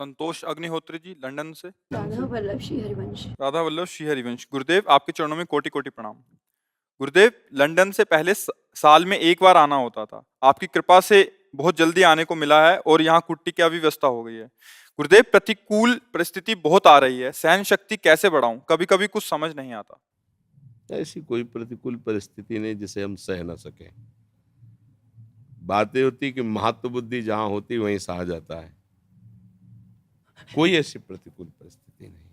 संतोष Agnihotri ji London से। राधा वल्लभ श्री हरिवंश। राधा वल्लभ श्री हरिवंश। गुरुदेव आपके चरणों में कोटि कोटि प्रणाम। गुरुदेव, लंदन से पहले साल में एक बार आना होता था। आपकी कृपा से बहुत जल्दी आने को मिला है और यहाँ कुट्टी की अव्यवस्था हो गई है। गुरुदेव, प्रतिकूल परिस्थिति बहुत आ रही है, सहन शक्ति कैसे बढ़ाऊं? कभी कभी कुछ समझ नहीं आता। ऐसी कोई प्रतिकूल परिस्थिति नहीं जिसे हम सह न सकें। बातें होती कि महत्व बुद्धि जहां होती वहीं सहा जाता है। कोई ऐसी प्रतिकूल परिस्थिति नहीं।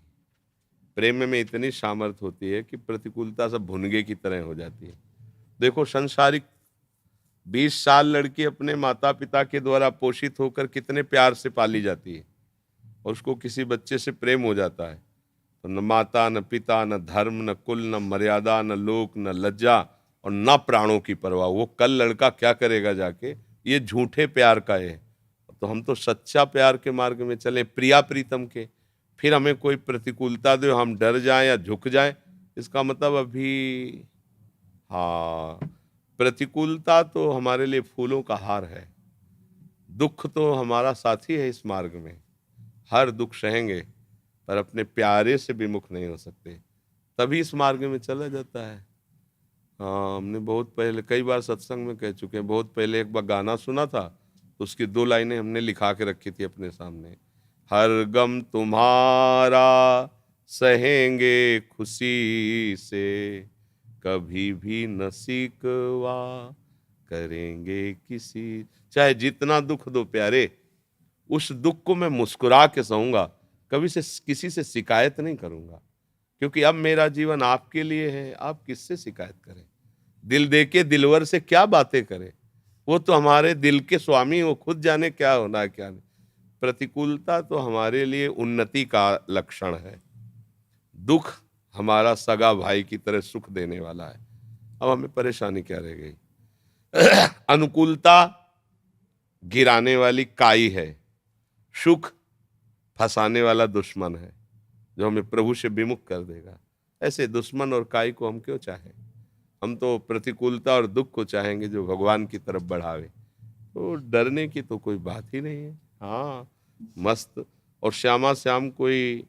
प्रेम में इतनी सामर्थ्य होती है कि प्रतिकूलता सब भुनगे की तरह हो जाती है। देखो, संसारिक 20 साल लड़की अपने माता पिता के द्वारा पोषित होकर कितने प्यार से पाली जाती है और उसको किसी बच्चे से प्रेम हो जाता है तो न माता न पिता न धर्म न कुल न मर्यादा न लोक न लज्जा और न प्राणों की परवाह। वो कल लड़का क्या करेगा जाके, ये झूठे प्यार का है। तो हम तो सच्चा प्यार के मार्ग में चले, प्रिया प्रीतम के। फिर हमें कोई प्रतिकूलता दे, हम डर जाएं या झुक जाएं, इसका मतलब अभी हाँ, प्रतिकूलता तो हमारे लिए फूलों का हार है। दुख तो हमारा साथी है इस मार्ग में। हर दुख सहेंगे पर अपने प्यारे से विमुख नहीं हो सकते, तभी इस मार्ग में चला जाता है। हाँ, हमने बहुत पहले कई बार सत्संग में कह चुके हैं। बहुत पहले एक बार गाना सुना था तो उसकी 2 लाइनें हमने लिखा के रखी थी अपने सामने। हर गम तुम्हारा सहेंगे खुशी से, कभी भी न सिकवा करेंगे किसी। चाहे जितना दुख दो प्यारे, उस दुख को मैं मुस्कुरा के सहूंगा, कभी से किसी से शिकायत नहीं करूंगा, क्योंकि अब मेरा जीवन आपके लिए है। आप किससे शिकायत करें? दिल दे के दिलवर से क्या बातें करें? वो तो हमारे दिल के स्वामी, वो खुद जाने क्या होना है क्या नहीं। प्रतिकूलता तो हमारे लिए उन्नति का लक्षण है। दुख हमारा सगा भाई की तरह सुख देने वाला है। अब हमें परेशानी क्या रह गई? अनुकूलता गिराने वाली काई है, सुख फंसाने वाला दुश्मन है जो हमें प्रभु से विमुख कर देगा। ऐसे दुश्मन और काई को हम क्यों चाहें? हम तो प्रतिकूलता और दुख को चाहेंगे जो भगवान की तरफ बढ़ावे। तो डरने की तो कोई बात ही नहीं है। हाँ, मस्त और श्यामा श्याम कोई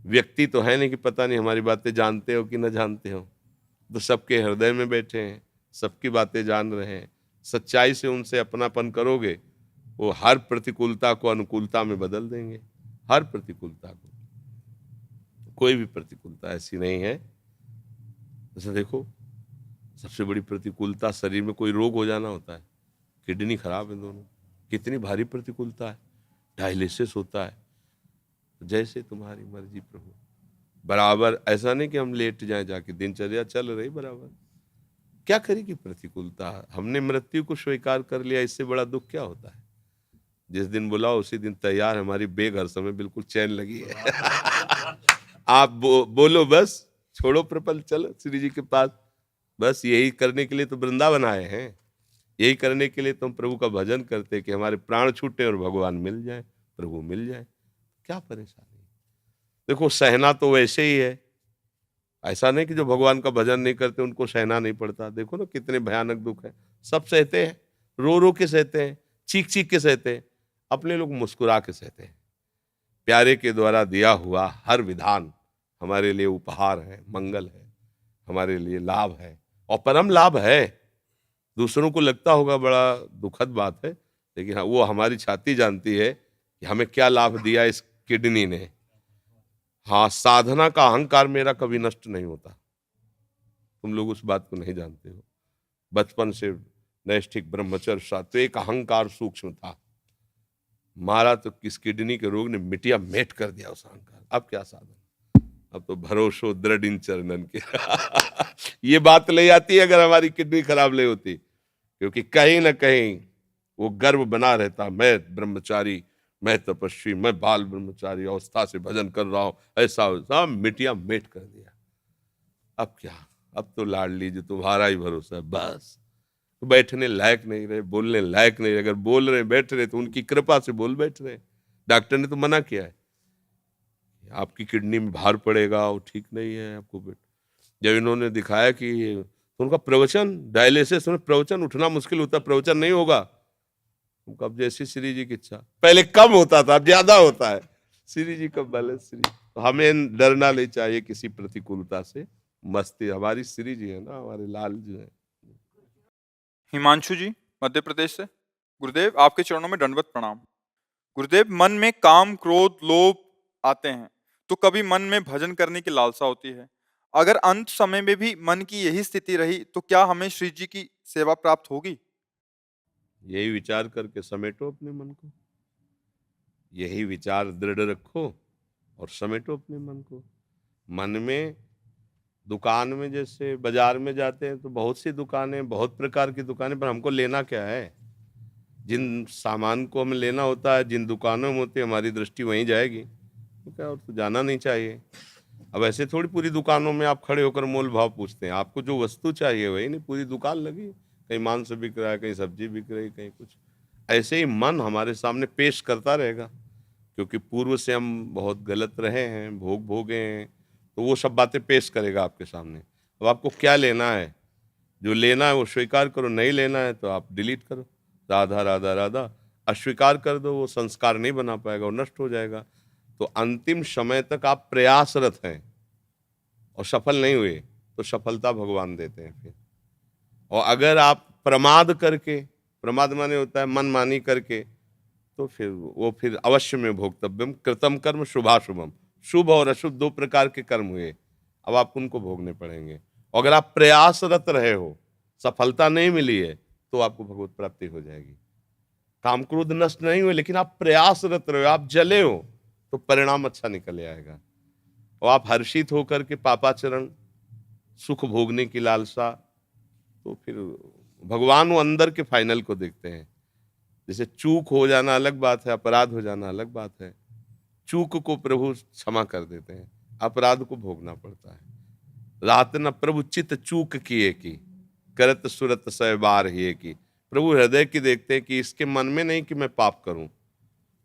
व्यक्ति तो है नहीं कि पता नहीं हमारी बातें जानते हो कि न जानते हो। तो सबके हृदय में बैठे हैं, सबकी बातें जान रहे हैं। सच्चाई से उनसे अपनापन करोगे, वो हर प्रतिकूलता को अनुकूलता में बदल देंगे। हर प्रतिकूलता को, कोई भी प्रतिकूलता ऐसी नहीं है। जैसे देखो, सबसे बड़ी प्रतिकूलता शरीर में कोई रोग हो जाना होता है। किडनी खराब है दोनों, कितनी भारी प्रतिकूलता है। डायलिसिस होता है। जैसे तुम्हारी मर्जी प्रभु। बराबर ऐसा नहीं कि हम लेट जाएं जाके, दिनचर्या चल रही बराबर। क्या करेगी प्रतिकूलता? हमने मृत्यु को स्वीकार कर लिया, इससे बड़ा दुख क्या होता है? जिस दिन बुलाओ उसी दिन तैयार। हमारी बेग हर समय बिल्कुल चैन लगी है। आप बोलो बस, छोड़ो प्रपल, चलो श्री जी के पास। बस यही करने के लिए तो वृंदावन आए हैं। यही करने के लिए तो हम प्रभु का भजन करते कि हमारे प्राण छूटे और भगवान मिल जाए, प्रभु मिल जाए। क्या परेशानी? देखो, सहना तो वैसे ही है। ऐसा नहीं कि जो भगवान का भजन नहीं करते उनको सहना नहीं पड़ता। देखो ना कितने भयानक दुख है, सब सहते हैं। रो रो के सहते हैं, चीख चीख के सहते हैं। अपने लोग मुस्कुरा के सहते हैं। प्यारे के द्वारा दिया हुआ हर विधान हमारे लिए उपहार है, मंगल है, हमारे लिए लाभ है और परम लाभ है। दूसरों को लगता होगा बड़ा दुखद बात है, लेकिन हाँ, वो हमारी छाती जानती है कि हमें क्या लाभ दिया इस किडनी ने। हाँ, साधना का अहंकार मेरा कभी नष्ट नहीं होता। तुम लोग उस बात को नहीं जानते हो। बचपन से नैष्ठिक ब्रह्मचर्य सात्विक अहंकार सूक्ष्म था, मारा तो किस किडनी के रोग ने मिटिया मेट कर दिया उस अहंकार। अब क्या साधन? अब तो भरोसो दृढ़ इन चरणन के। ये बात ले आती है अगर हमारी किडनी खराब ले होती, क्योंकि कहीं ना कहीं वो गर्व बना रहता, मैं ब्रह्मचारी, मैं तपस्वी, मैं बाल ब्रह्मचारी अवस्था से भजन कर रहा हूं। ऐसा वैसा मिटिया मेट कर दिया। अब क्या? अब तो लाड लीजिए, तुम्हारा ही भरोसा है बस। तो बैठने लायक नहीं रहे, बोलने लायक नहीं रहे। अगर बोल रहे बैठ रहे तो उनकी कृपा से बोल बैठ रहे। डॉक्टर ने तो मना किया है, आपकी किडनी में भार पड़ेगा, वो ठीक नहीं है आपको। जब इन्होंने दिखाया कि तो उनका प्रवचन, डायलिसिस में प्रवचन उठना मुश्किल होता, प्रवचन नहीं होगा। हमको अब जैसी श्री जी की इच्छा, पहले कम होता था अब ज्यादा होता है, श्री जी का बल है श्री। तो हमें डरना नहीं चाहिए किसी प्रतिकूलता से, मस्ती हमारी श्री जी है ना, हमारे लाल जी है। हिमांशु जी मध्य प्रदेश से। गुरुदेव आपके चरणों में दंडवत प्रणाम। गुरुदेव मन में काम क्रोध लोभ आते हैं तो कभी मन में भजन करने की लालसा होती है। अगर अंत समय में भी मन की यही स्थिति रही तो क्या हमें श्री जी की सेवा प्राप्त होगी? यही विचार करके समेटो अपने मन को, यही विचार दृढ़ रखो और समेटो अपने मन को। मन में, दुकान में, जैसे बाजार में जाते हैं तो बहुत सी दुकानें, बहुत प्रकार की दुकानें, पर हमको लेना क्या है? जिन सामान को हमें लेना होता है, जिन दुकानों में होती है, हमारी दृष्टि वहीं जाएगी, तो क्या और तो जाना नहीं चाहिए। अब ऐसे थोड़ी पूरी दुकानों में आप खड़े होकर मोल भाव पूछते हैं, आपको जो वस्तु चाहिए वही नहीं, पूरी दुकान लगी, कहीं मांस बिक रहा है, कहीं सब्जी बिक रही, कहीं कुछ। ऐसे ही मन हमारे सामने पेश करता रहेगा, क्योंकि पूर्व से हम बहुत गलत रहे हैं, भोग भोगे हैं, तो वो सब बातें पेश करेगा आपके सामने। अब आपको क्या लेना है? जो लेना है वो स्वीकार करो, नहीं लेना है तो आप डिलीट करो, राधा राधा राधा। अस्वीकार कर दो, वो संस्कार नहीं बना पाएगा, वो नष्ट हो जाएगा। तो अंतिम समय तक आप प्रयासरत हैं और सफल नहीं हुए तो सफलता भगवान देते हैं फिर। और अगर आप प्रमाद करके, प्रमाद माने होता है मनमानी करके, तो फिर अवश्य में भोक्तव्यम कृतम कर्म शुभाशुभम। शुभ और अशुभ दो प्रकार के कर्म हुए, अब आप उनको भोगने पड़ेंगे। और अगर आप प्रयासरत रहे हो, सफलता नहीं मिली है, तो आपको भगवत प्राप्ति हो जाएगी। काम क्रोध नष्ट नहीं हुए लेकिन आप प्रयासरत रहे हो, आप जले हो, तो परिणाम अच्छा निकल आएगा। और आप हर्षित होकर के पापाचरण, सुख भोगने की लालसा, तो फिर भगवान वो अंदर के फाइनल को देखते हैं। जैसे चूक हो जाना अलग बात है, अपराध हो जाना अलग बात है। चूक को प्रभु क्षमा कर देते हैं, अपराध को भोगना पड़ता है। रात न प्रभु चित चूक किए की, करत सुरत सय बार ही की। प्रभु हृदय की देखते हैं कि इसके मन में नहीं कि मैं पाप करूं,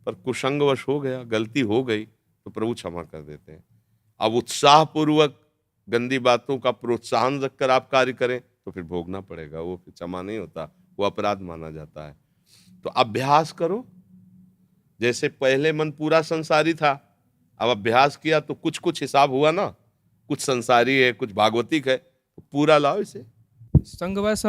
पर कुसंगवश हो गया, गलती हो गई, तो प्रभु क्षमा कर देते हैं। अब उत्साह पूर्वक गंदी बातों का प्रोत्साहन रखकर आप कार्य करें तो फिर भोगना पड़ेगा, वो फिर क्षमा नहीं होता, वो अपराध माना जाता है। तो अभ्यास करो। जैसे पहले मन पूरा संसारी था, अब अभ्यास किया तो कुछ कुछ हिसाब हुआ ना, कुछ संसारी है, कुछ भागवतिक है, तो पूरा लाओ इसे। संगवश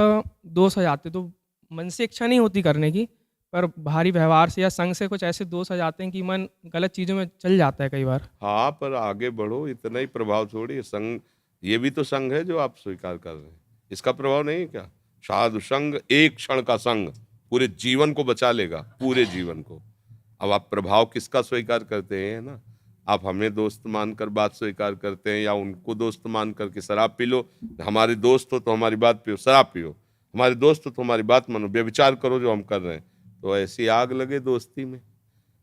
दोष आ जाते तो मन से इच्छा नहीं होती करने की, पर भारी व्यवहार से या संग से कुछ ऐसे दोष आ जाते हैं कि मन गलत चीज़ों में चल जाता है कई बार। हाँ, पर आगे बढ़ो, इतना ही प्रभाव छोड़िए। संग, ये भी तो संग है जो आप स्वीकार कर रहे हैं, इसका प्रभाव नहीं है क्या? साधु संग, एक क्षण का संग पूरे जीवन को बचा लेगा, पूरे जीवन को। अब आप प्रभाव किसका स्वीकार करते हैं ना? आप हमें दोस्त मानकर बात स्वीकार करते हैं, या उनको दोस्त मान करके शराब पी लो। हमारे दोस्त हो तो हमारी बात पियो, शराब पियो। हमारे दोस्त हो तो हमारी बात मानो, व्यभिचार करो जो हम कर रहे हैं। तो ऐसी आग लगे दोस्ती में।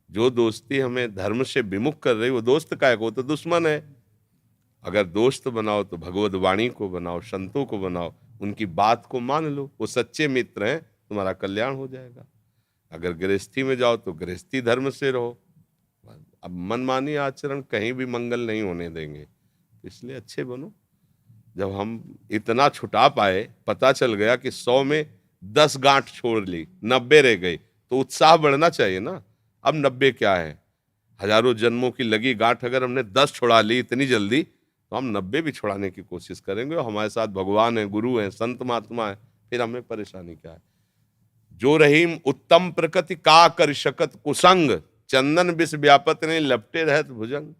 जो दोस्ती हमें धर्म से विमुख कर रही, वो दोस्त का है, वो तो दुश्मन है। अगर दोस्त बनाओ तो भगवत वाणी को बनाओ, संतों को बनाओ, उनकी बात को मान लो, वो सच्चे मित्र हैं, तुम्हारा कल्याण हो जाएगा। अगर गृहस्थी में जाओ तो गृहस्थी धर्म से रहो। अब मनमानी आचरण कहीं भी मंगल नहीं होने देंगे, इसलिए अच्छे बनो। जब हम इतना छुटा पाए, पता चल गया कि 100 में 10 गांठ छोड़ ली, 90 रह गई, तो उत्साह बढ़ना चाहिए ना। अब 90 क्या है, हजारों जन्मों की लगी गांठ अगर हमने 10 छुड़ा ली इतनी जल्दी, तो हम 90 भी छुड़ाने की कोशिश करेंगे। और हमारे साथ भगवान है, गुरु है, संत महात्मा है, फिर हमें परेशानी क्या है? जो रहीम उत्तम प्रकृति का कर शकत कुसंग, चंदन विष व्यापत नहीं लपटे रहत भुजंग।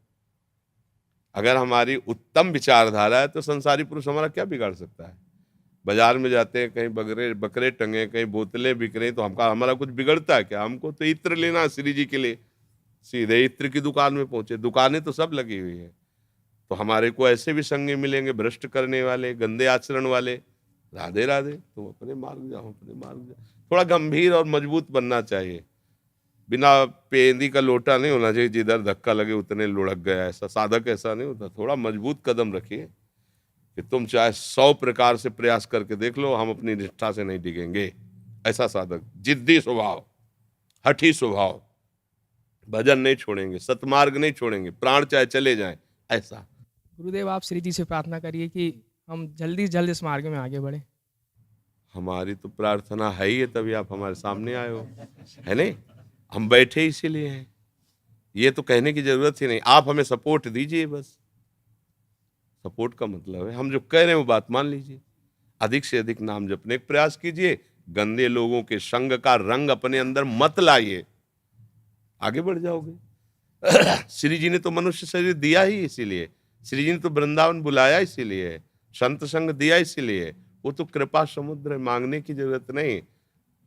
अगर हमारी उत्तम विचारधारा है तो संसारी पुरुष हमारा क्या बिगाड़ सकता है? बाजार में जाते हैं, कहीं बकरे टंगे, कहीं बोतलें बिक रही, तो हमारा कुछ बिगड़ता है क्या? हमको तो इत्र लेना है श्री जी के लिए, सीधे इत्र की दुकान में पहुंचे। दुकानें तो सब लगी हुई है, तो हमारे को ऐसे भी संगी मिलेंगे, भ्रष्ट करने वाले, गंदे आचरण वाले। राधे राधे, तुम अपने मार्ग जाओ, अपने मार्ग जाओ। थोड़ा गंभीर और मजबूत बनना चाहिए। बिना पेंदी का लोटा नहीं होना चाहिए, जिधर धक्का लगे उतने लुढ़क गया, ऐसा साधक ऐसा नहीं होता। थोड़ा मजबूत कदम रखिए कि तुम चाहे 100 प्रकार से प्रयास करके देख लो, हम अपनी निष्ठा से नहीं डिगेंगे। ऐसा साधक, जिद्दी स्वभाव, हठी स्वभाव, भजन नहीं छोड़ेंगे, सतमार्ग नहीं छोड़ेंगे, प्राण चाहे चले जाएं, ऐसा। गुरुदेव आप श्री जी से प्रार्थना करिए कि हम जल्दी से जल्द इस मार्ग में आगे बढ़े। हमारी तो प्रार्थना है ही है, तभी आप हमारे सामने आए हो, है नहीं? हम बैठे इसीलिए हैं, ये तो कहने की जरूरत ही नहीं। आप हमें सपोर्ट दीजिए, बस सपोर्ट का मतलब है हम जो कह रहे हैं वो बात मान लीजिए। अधिक से अधिक नाम जपने का प्रयास कीजिए, गंदे लोगों के संग का रंग अपने अंदर मत लाइए, आगे बढ़ जाओगे। श्री जी ने तो मनुष्य शरीर दिया ही इसीलिए, श्री जी ने तो वृंदावन बुलाया इसीलिए, संत संग दिया इसीलिए। वो तो कृपा समुद्र है, मांगने की जरूरत नहीं,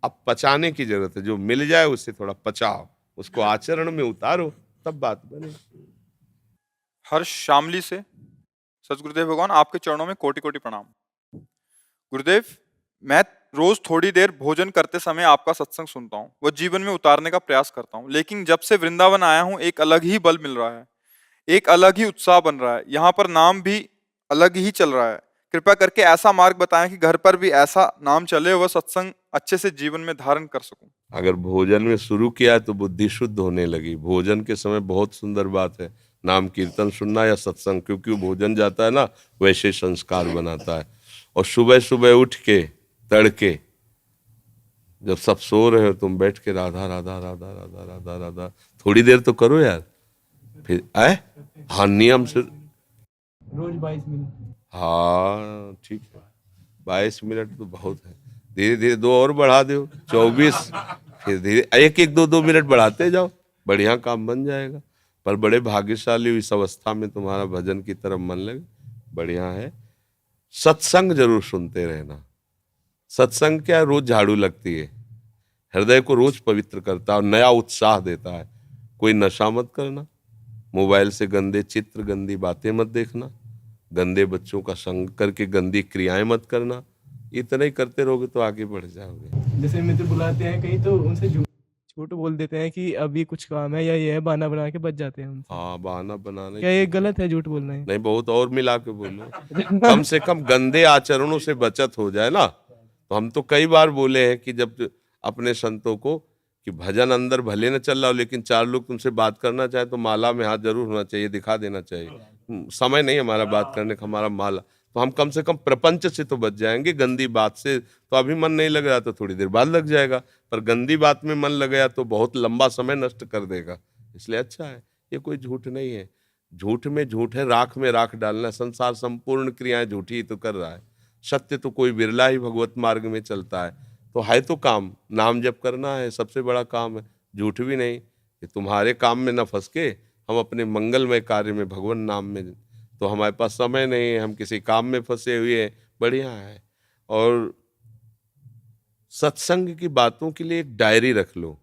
अब पचाने की जरूरत है। जो मिल जाए उससे थोड़ा पचाओ, उसको आचरण में उतारो, तब बात बने। हर्ष शामली से। सतगुरुदेव भगवान आपके चरणों में कोटि कोटि प्रणाम। गुरुदेव, मैं रोज थोड़ी देर भोजन करते समय आपका सत्संग सुनता हूँ, वो जीवन में उतारने का प्रयास करता हूँ, लेकिन जब से वृंदावन आया हूँ एक अलग ही बल मिल रहा है, एक अलग ही उत्साह बन रहा है। यहाँ पर नाम भी अलग ही चल रहा है। कृपया करके ऐसा मार्ग बताएं कि घर पर भी ऐसा नाम चले, वह सत्संग अच्छे से जीवन में धारण कर सकूं। अगर भोजन में शुरू किया तो बुद्धि शुद्ध होने लगी। भोजन के समय बहुत सुंदर बात है नाम कीर्तन सुनना या सत्संग, क्योंकि वो भोजन जाता है ना, वैसे संस्कार बनाता है। और सुबह सुबह उठ के तड़के जब सब सो रहे हो तुम बैठ के राधा राधा राधा राधा राधा राधा थोड़ी देर तो करो यार, फिर आए। हाँ, नियम से रोज 22 मिनट। हाँ ठीक है, 22 मिनट तो बहुत है, धीरे धीरे 2 और बढ़ा दो, 24, फिर धीरे एक एक 2 मिनट बढ़ाते जाओ, बढ़िया काम बन जाएगा। पर बड़े भाग्यशाली इस अवस्था में तुम्हारा भजन की तरफ मन लगे, बढ़िया है। सत्संग जरूर सुनते रहना। सत्संग क्या, रोज झाड़ू लगती है, हृदय को रोज पवित्र करता है और नया उत्साह देता है। कोई नशा मत करना, मोबाइल से गंदे चित्र गंदी बातें मत देखना, गंदे बच्चों का संग करके गंदी क्रियाएं मत करना। इतना ही करते रहोगे तो आगे बढ़ जाओगे। जैसे मित्र बुलाते हैं कहीं तो उनसे झूठ बोल देते हैं कि अभी कुछ काम है या ये है, बहाना बना के बच जाते हैं उनसे। हाँ, बहाना बनाने क्या ये गलत है झूठ बोलना है? नहीं, बहुत और मिला के बोलो। कम से कम गंदे आचरणों से बचत हो जाए ना। तो हम तो कई बार बोले हैं कि जब अपने संतों को कि भजन अंदर भले न चल रहा हो, लेकिन 4 लोग तुमसे बात करना चाहे तो माला में हाथ जरूर होना चाहिए, दिखा देना चाहिए। समय नहीं हमारा बात करने का, हमारा माला। तो हम कम से कम प्रपंच से तो बच जाएंगे, गंदी बात से तो अभी मन नहीं लग रहा तो थोड़ी देर बाद लग जाएगा, पर गंदी बात में मन लग गया तो बहुत लंबा समय नष्ट कर देगा। इसलिए अच्छा है, ये कोई झूठ नहीं है। झूठ में झूठ है, राख में राख डालना। संसार संपूर्ण क्रियाएं झूठी ही तो कर रहा है, सत्य तो कोई बिरला ही भगवत मार्ग में चलता है। तो है तो काम नाम जप करना है, सबसे बड़ा काम है, झूठ भी नहीं। कि तुम्हारे काम में न फंस के हम अपने मंगलमय कार्य में भगवान नाम में, तो हमारे पास समय नहीं है, हम किसी काम में फंसे हुए हैं, बढ़िया है। और सत्संग की बातों के लिए एक डायरी रख लो,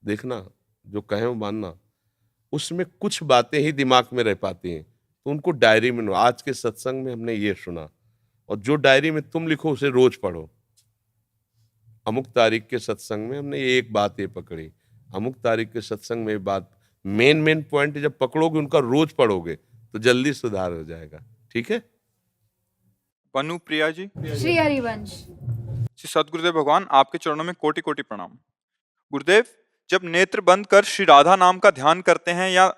देखना जो कहें वो मानना। उसमें कुछ बातें ही दिमाग में रह पाती हैं, तो उनको डायरी में लो। आज के सत्संग में हमने ये सुना, और जो डायरी में तुम लिखो उसे रोज पढ़ो। अमुक तारीख के सत्संग में हमने ये एक बात ये पकड़ी, अमुक तारीख के सत्संग में ये बात, मेन पॉइंट जब पकड़ोगे उनका रोज पढ़ोगे तो जल्दी सुधार हो जाएगा। ठीक है। पनु प्रिया जी। श्री हरिवंश। श्री सतगुरुदेव भगवान आपके चरणों में कोटि कोटि प्रणाम। गुरुदेव, जब नेत्र बंद कर श्री राधा नाम का ध्यान करते हैं या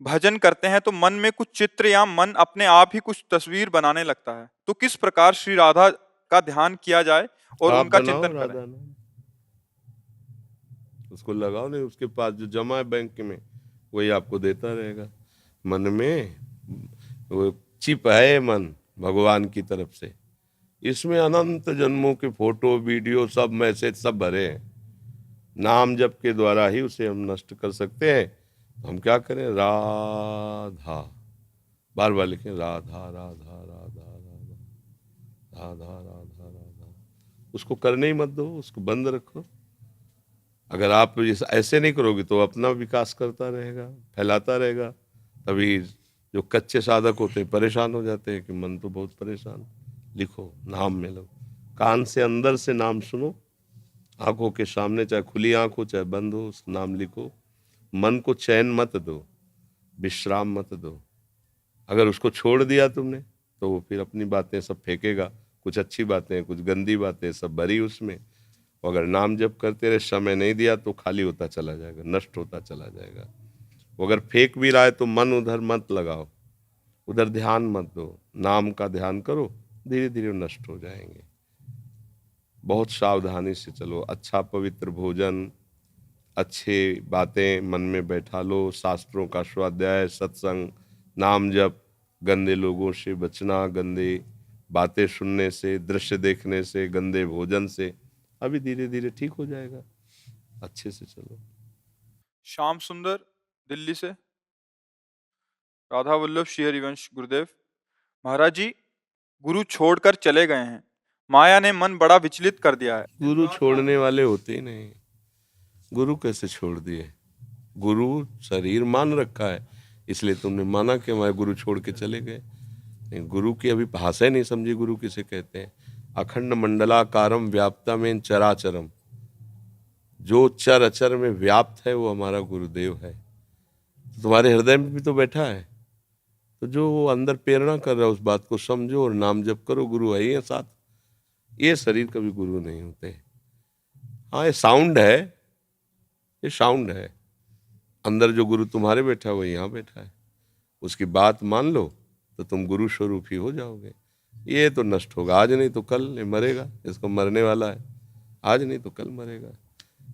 भजन करते हैं तो मन में कुछ चित्र या मन अपने आप ही कुछ तस्वीर बनाने लगता है, तो किस प्रकार श्री राधा का ध्यान किया जाए और आप उनका बनाओ चिंतन राधा करें? नाम, उसको लगाओ, नहीं उसके पास जो जमा है बैंक में वही आपको देता रहेगा। मन में वो चिप है मन भगवान की तरफ से, इसमें अनंत जन्मों के फोटो वीडियो सब मैसेज सब भरे हैं। नाम जप के द्वारा ही उसे हम नष्ट कर सकते हैं। हम क्या करें, राधा बार बार लिखें, राधा राधा राधा राधा राधा राधा राधा। उसको करने ही मत दो, उसको बंद रखो। अगर आप ऐसे नहीं करोगे तो अपना विकास करता रहेगा, फैलाता रहेगा। तभी जो कच्चे साधक होते हैं परेशान हो जाते हैं कि मन तो बहुत परेशान। लिखो, नाम में लो, कान से अंदर से नाम सुनो, आंखों के सामने चाहे खुली आंख हो चाहे बंद हो, उस नाम लिखो। मन को चैन मत दो, विश्राम मत दो। अगर उसको छोड़ दिया तुमने तो वो फिर अपनी बातें सब फेंकेगा, कुछ अच्छी बातें कुछ गंदी बातें सब भरी उसमें। अगर नाम जप करते रहे, समय नहीं दिया तो खाली होता चला जाएगा, नष्ट होता चला जाएगा। वो अगर फेंक भी रहा है तो मन उधर मत लगाओ, उधर ध्यान मत दो, नाम का ध्यान करो, धीरे धीरे नष्ट हो जाएंगे। बहुत सावधानी से चलो, अच्छा पवित्र भोजन, अच्छे बातें मन में बैठा लो, शास्त्रों का स्वाध्याय, सत्संग, नाम जप, गंदे लोगों से बचना, गंदे बातें सुनने से, दृश्य देखने से, गंदे भोजन से। अभी धीरे धीरे ठीक हो जाएगा, अच्छे से चलो। श्याम सुंदर दिल्ली से। राधा वल्लभ श्री हरिवंश गुरुदेव, महाराज जी गुरु छोड़कर चले गए हैं, माया ने मन बड़ा विचलित कर दिया है। गुरु छोड़ने वाले होते ही नहीं। गुरु कैसे छोड़ दिए? गुरु शरीर मान रखा है, इसलिए तुमने माना कि हमारे गुरु छोड़ के चले गए। नहीं, गुरु की अभी भाषा ही नहीं समझी गुरु किसे कहते हैं। अखंड मंडलाकारम व्याप्तमेन चराचरम, जो चर अचर में व्याप्त है वो हमारा गुरुदेव है। तुम्हारे हृदय में भी तो बैठा है, तो जो वो अंदर प्रेरणा कर रहा है उस बात को समझो और नाम जप करो। गुरु है ही है साथ। ये शरीर कभी गुरु नहीं होते। हाँ, ये साउंड है, ये साउंड है। अंदर जो गुरु तुम्हारे बैठा है वो यहाँ बैठा है, उसकी बात मान लो तो तुम गुरु स्वरूप ही हो जाओगे। ये तो नष्ट होगा, आज नहीं तो कल ये मरेगा, इसको मरने वाला है, आज नहीं तो कल मरेगा,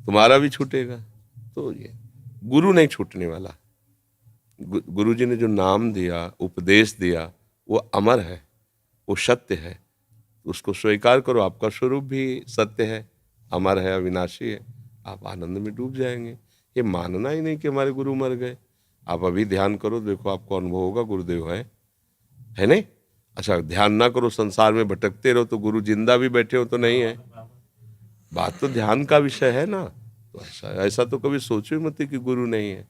तुम्हारा भी छूटेगा। तो ये गुरु नहीं छूटने वाला। गुरु जी ने जो नाम दिया, उपदेश दिया, वो अमर है, वो सत्य है, उसको स्वीकार करो। आपका स्वरूप भी सत्य है, अमर है, अविनाशी है, आप आनंद में डूब जाएंगे। ये मानना ही नहीं कि हमारे गुरु मर गए। आप अभी ध्यान करो, देखो आपको अनुभव होगा गुरुदेव है नहीं। अच्छा, ध्यान ना करो, संसार में भटकते रहो, तो गुरु जिंदा भी बैठे हो तो नहीं है। बात तो ध्यान का विषय है ना। तो ऐसा तो कभी सोचो ही मत कि गुरु नहीं है।